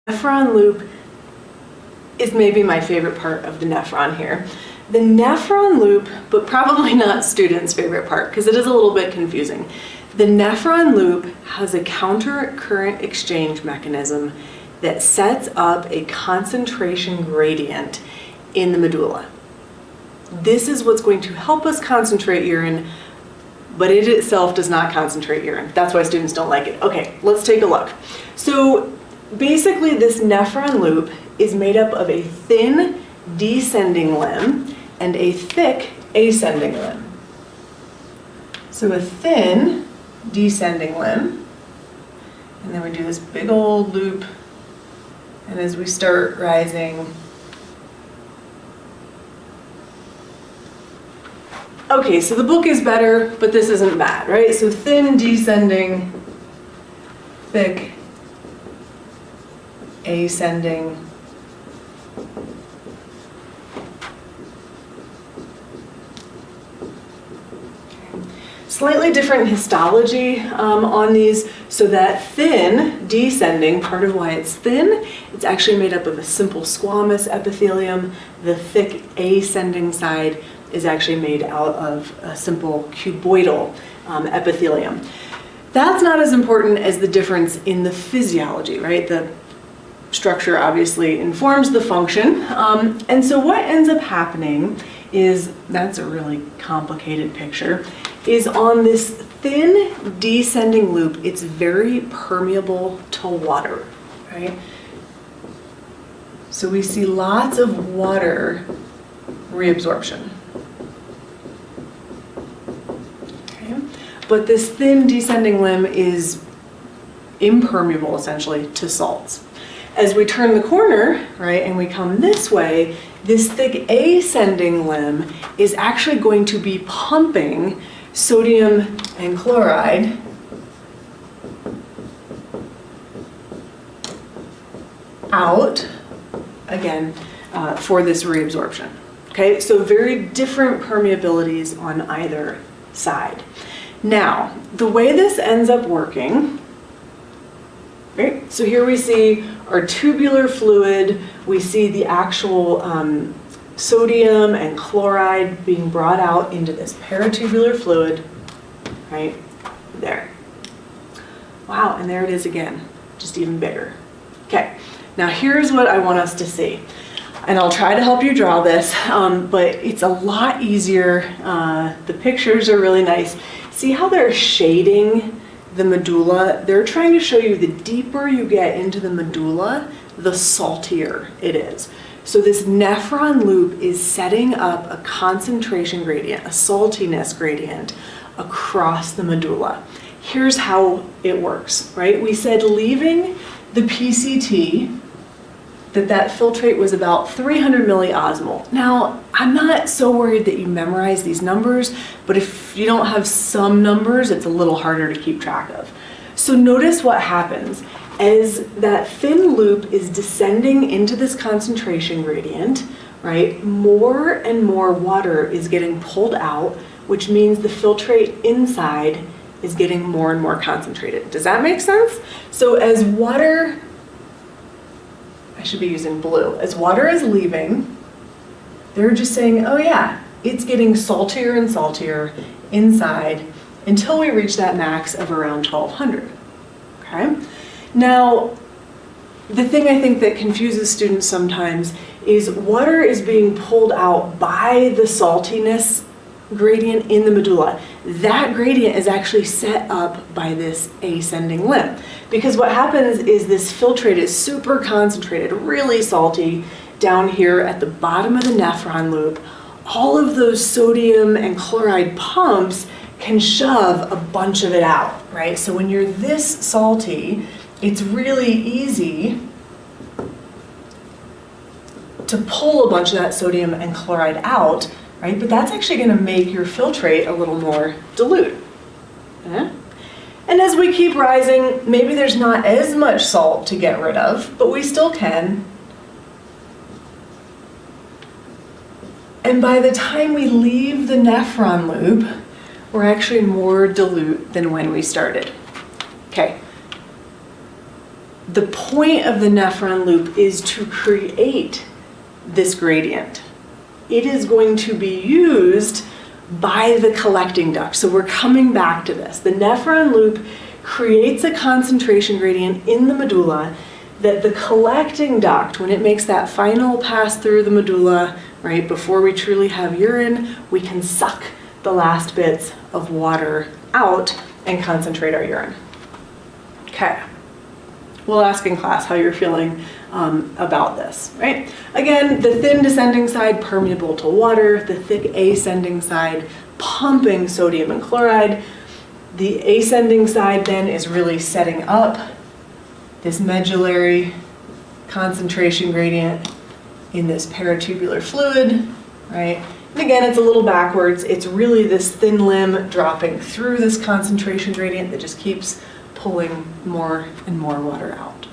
Nephron loop is maybe my favorite part of the nephron here. The nephron loop, but probably not students' favorite part because it is a little bit confusing. The nephron loop has a counter current exchange mechanism that sets up a concentration gradient in the medulla. This is what's going to help us concentrate urine, but it itself does not concentrate urine. That's why students don't like it. Okay, let's take a look. So basically this nephron loop is made up of a thin descending limb and a thick ascending limb. So a thin descending limb, and then we do this big old loop, and as we start rising, okay, so the book is better, but this isn't bad, right? So thin descending, thick ascending. Slightly different histology on these. So that thin descending, part of why it's thin, it's actually made up of a simple squamous epithelium. The thick ascending side is actually made out of a simple cuboidal epithelium. That's not as important as the difference in the physiology, right? The structure obviously informs the function. And so what ends up happening is, that's a really complicated picture, is on this thin descending loop, it's very permeable to water, right? So we see lots of water reabsorption. Okay. But this thin descending limb is impermeable essentially to salts. As we turn the corner, right, and we come this way, this thick ascending limb is actually going to be pumping sodium and chloride out, again, for this reabsorption. Okay, so very different permeabilities on either side. Now, the way this ends up working, right? So here we see our tubular fluid, we see the actual sodium and chloride being brought out into this paratubular fluid, right there. Wow, and there it is again, just even bigger. Okay, now here's what I want us to see. And I'll try to help you draw this, but it's a lot easier. The pictures are really nice. See how they're shading the medulla? They're trying to show you the deeper you get into the medulla, the saltier it is. So this nephron loop is setting up a concentration gradient, a saltiness gradient across the medulla. Here's how it works, right? We said leaving the PCT, that filtrate was about 300 milliosmol. Now, I'm not so worried that you memorize these numbers, but if you don't have some numbers, it's a little harder to keep track of. So notice what happens as that thin loop is descending into this concentration gradient, right? More and more water is getting pulled out, which means the filtrate inside is getting more and more concentrated. Does that make sense? So as water, I should be using blue. As water is leaving, they're just saying, oh yeah, it's getting saltier and saltier inside until we reach that max of around 1200, okay? Now, the thing I think that confuses students sometimes is water is being pulled out by the saltiness gradient in the medulla. That gradient is actually set up by this ascending limb. Because what happens is this filtrate is super concentrated, really salty, down here at the bottom of the nephron loop. All of those sodium and chloride pumps can shove a bunch of it out, right? So when you're this salty, it's really easy to pull a bunch of that sodium and chloride out, right? But that's actually going to make your filtrate a little more dilute. Yeah? And as we keep rising, maybe there's not as much salt to get rid of, but we still can. And by the time we leave the nephron loop, we're actually more dilute than when we started. Okay. the point of the nephron loop is to create this gradient. It is going to be used by the collecting duct. So we're coming back to this. The nephron loop creates a concentration gradient in the medulla that the collecting duct, when it makes that final pass through the medulla, right, before we truly have urine, we can suck the last bits of water out and concentrate our urine. Okay. We'll ask in class how you're feeling about this, right? Again, the thin descending side permeable to water, the thick ascending side pumping sodium and chloride. The ascending side then is really setting up this medullary concentration gradient in this peritubular fluid, right? And again, it's a little backwards. It's really this thin limb dropping through this concentration gradient that just keeps pulling more and more water out.